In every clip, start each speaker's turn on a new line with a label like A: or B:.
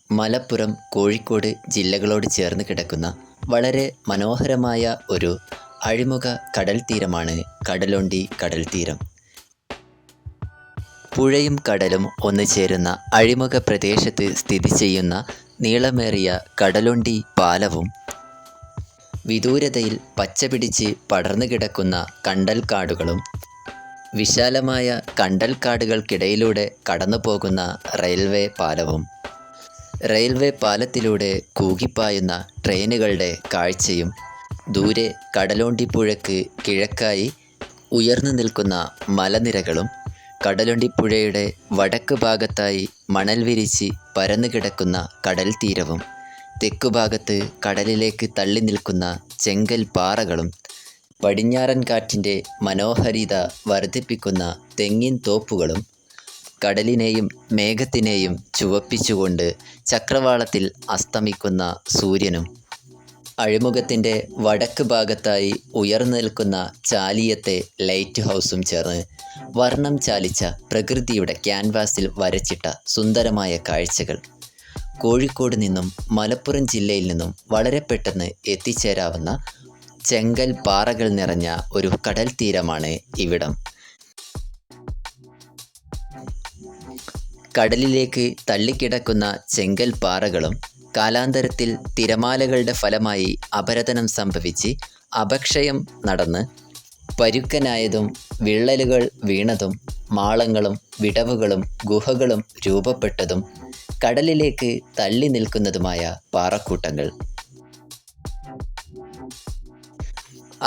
A: മലപ്പുറം, കോഴിക്കോട് ജില്ലകളോട് ചേർന്ന് കിടക്കുന്ന വളരെ മനോഹരമായ ഒരു അഴിമുഖ കടൽ തീരമാണ് കടലുണ്ടി കടൽ തീരം. പുഴയും കടലും ഒന്നു ചേരുന്ന അഴിമുഖ പ്രദേശത്ത് സ്ഥിതി ചെയ്യുന്ന നീളമേറിയ കടലുണ്ടി പാലവും വിദൂരതയിൽ പച്ചപിടിച്ച് പടർന്നു കിടക്കുന്ന കണ്ടൽക്കാടുകളും വിശാലമായ കണ്ടൽക്കാടുകൾക്കിടയിലൂടെ കടന്നു പോകുന്ന റെയിൽവേ പാലവും റെയിൽവേ പാലത്തിലൂടെ കൂകിപ്പായുന്ന ട്രെയിനുകളുടെ കാഴ്ചയും ദൂരെ കടലുണ്ടിപ്പുഴയ്ക്ക് കിഴക്കായി ഉയർന്നു നിൽക്കുന്ന മലനിരകളും കടലുണ്ടിപ്പുഴയുടെ വടക്ക് ഭാഗത്തായി മണൽ വിരിച്ച് പരന്നു കിടക്കുന്ന കടൽ തീരവും തെക്കുഭാഗത്ത് കടലിലേക്ക് തള്ളി നിൽക്കുന്ന ചെങ്കൽ പാറകളും പടിഞ്ഞാറൻ കാറ്റിൻ്റെ മനോഹാരിത വർദ്ധിപ്പിക്കുന്ന തെങ്ങിൻ തോപ്പുകളും കടലിനെയും മേഘത്തിനെയും ചുവപ്പിച്ചുകൊണ്ട് ചക്രവാളത്തിൽ അസ്തമിക്കുന്ന സൂര്യനും അഴിമുഖത്തിൻ്റെ വടക്ക് ഭാഗത്തായി ഉയർന്നു നിൽക്കുന്ന ചാലിയത്തെ ലൈറ്റ് ഹൗസും ചേർന്ന് വർണ്ണം ചാലിച്ച പ്രകൃതിയുടെ ക്യാൻവാസിൽ വരച്ചിട്ട സുന്ദരമായ കാഴ്ചകൾ. കോഴിക്കോട് നിന്നും മലപ്പുറം ജില്ലയിൽ നിന്നും വളരെ പെട്ടെന്ന് എത്തിച്ചേരാവുന്ന ചെങ്കൽ പാറകൾ നിറഞ്ഞ ഒരു കടൽ തീരമാണ് ഇവിടം. കടലിലേക്ക് തള്ളിക്കിടക്കുന്ന ചെങ്കൽ പാറകളും കാലാന്തരത്തിൽ തിരമാലകളുടെ ഫലമായി അപരദനം സംഭവിച്ച് അപക്ഷയം നടന്ന് പരുക്കനായതും വിള്ളലുകൾ വീണതും മാളങ്ങളും വിടവുകളും ഗുഹകളും രൂപപ്പെട്ടതും കടലിലേക്ക് തള്ളി നിൽക്കുന്നതുമായ പാറക്കൂട്ടങ്ങൾ.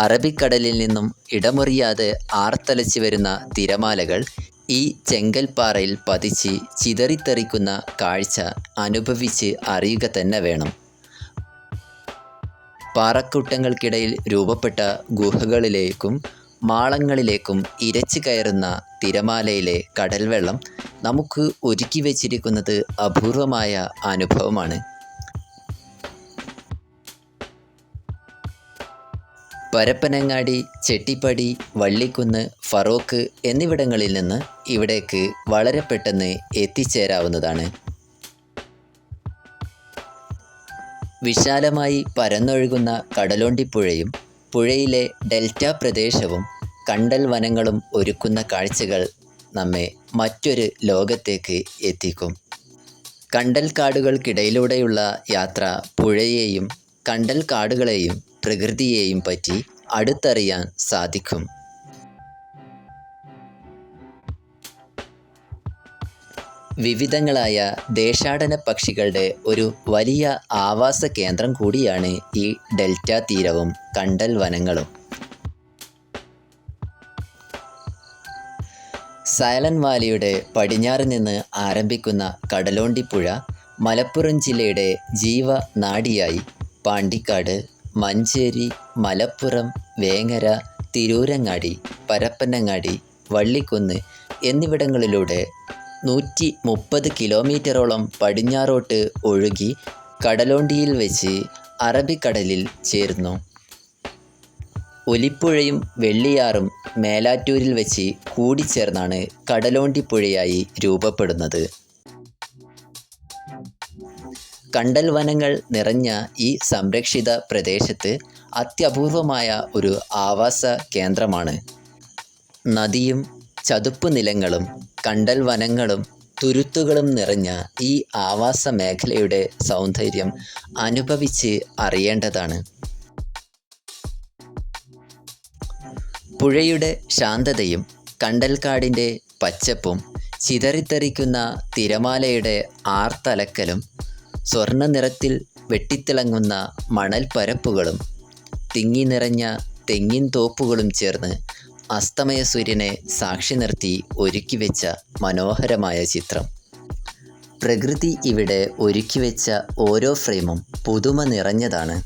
A: അറബിക്കടലിൽ നിന്നും ഇടമുറിയാതെ ആർത്തലച്ച് വരുന്ന തിരമാലകൾ ഈ ചെങ്കൽപ്പാറയിൽ പതിച്ച് ചിതറിത്തെറിക്കുന്ന കാഴ്ച അനുഭവിച്ച് അറിയുക തന്നെ വേണം. പാറക്കൂട്ടങ്ങൾക്കിടയിൽ രൂപപ്പെട്ട ഗുഹകളിലേക്കും മാളങ്ങളിലേക്കും ഇരച്ചു കയറുന്ന തിരമാലയിലെ കടൽവെള്ളം നമുക്ക് ഒരുക്കി വച്ചിരിക്കുന്നത് അപൂർവമായ അനുഭവമാണ്. പരപ്പനങ്ങാടി, ചെട്ടിപ്പടി, വള്ളിക്കുന്ന്, ഫറോക്ക് എന്നിവിടങ്ങളിൽ നിന്ന് ഇവിടേക്ക് വളരെ പെട്ടെന്ന് എത്തിച്ചേരാവുന്നതാണ്. വിശാലമായി പരന്നൊഴുകുന്ന കടലുണ്ടിപ്പുഴയും പുഴയിലെ ഡെൽറ്റ പ്രദേശവും കണ്ടൽ വനങ്ങളും ഒരുക്കുന്ന കാഴ്ചകൾ നമ്മെ മറ്റൊരു ലോകത്തേക്ക് എത്തിക്കും. കണ്ടൽക്കാടുകൾക്കിടയിലൂടെയുള്ള യാത്ര പുഴയെയും കണ്ടൽക്കാടുകളെയും പ്രകൃതിയെയും പറ്റി അടുത്തറിയാൻ സാധിക്കും. വിവിധങ്ങളായ ദേശാടന പക്ഷികളുടെ ഒരു വലിയ ആവാസ കേന്ദ്രം കൂടിയാണ് ഈ ഡെൽറ്റ തീരവും കണ്ടൽ വനങ്ങളും. സൈലന്റ് വാലിയുടെ പടിഞ്ഞാറ് നിന്ന് ആരംഭിക്കുന്ന കടലുണ്ടിപ്പുഴ മലപ്പുറം ജില്ലയുടെ ജീവനാഡിയായി പാണ്ടിക്കാട്, മഞ്ചേരി, മലപ്പുറം, വേങ്ങര, തിരൂരങ്ങാടി, പരപ്പനങ്ങാടി, വള്ളിക്കുന്ന് എന്നിവിടങ്ങളിലൂടെ 130 കിലോമീറ്ററോളം പടിഞ്ഞാറോട്ട് ഒഴുകി കടലുണ്ടിയിൽ വെച്ച് അറബിക്കടലിൽ ചേരുന്നു. ഒലിപ്പുഴയും വെള്ളിയാറും മേലാറ്റൂരിൽ വെച്ച് കൂടിച്ചേർന്നാണ് കടലുണ്ടിപ്പുഴയായി രൂപപ്പെടുന്നത്. കണ്ടൽ വനങ്ങൾ നിറഞ്ഞ ഈ സംരക്ഷിത പ്രദേശത്ത് അത്യപൂർവമായ ഒരു ആവാസ കേന്ദ്രമാണ്. നദിയും ചതുപ്പ് നിലങ്ങളും കണ്ടൽ വനങ്ങളും തുരുത്തുകളും നിറഞ്ഞ ഈ ആവാസ മേഖലയുടെ സൗന്ദര്യം അനുഭവിച്ച് അറിയേണ്ടതാണ്. പുഴയുടെ ശാന്തതയും കണ്ടൽക്കാടിൻ്റെ പച്ചപ്പും ചിതറിത്തെറിക്കുന്ന തിരമാലയുടെ ആർത്തലക്കലും സ്വർണ്ണ നിറത്തിൽ വെട്ടിത്തിളങ്ങുന്ന മണൽ പരപ്പുകളും തിങ്ങി നിറഞ്ഞ തെങ്ങിൻ തോപ്പുകളും ചേർന്ന് അസ്തമയ സൂര്യനെ സാക്ഷി നിർത്തി ഒരുക്കിവെച്ച മനോഹരമായ ചിത്രം. പ്രകൃതി ഇവിടെ ഒരുക്കിവെച്ച ഓരോ ഫ്രെയിമും പുതുമ നിറഞ്ഞതാണ്.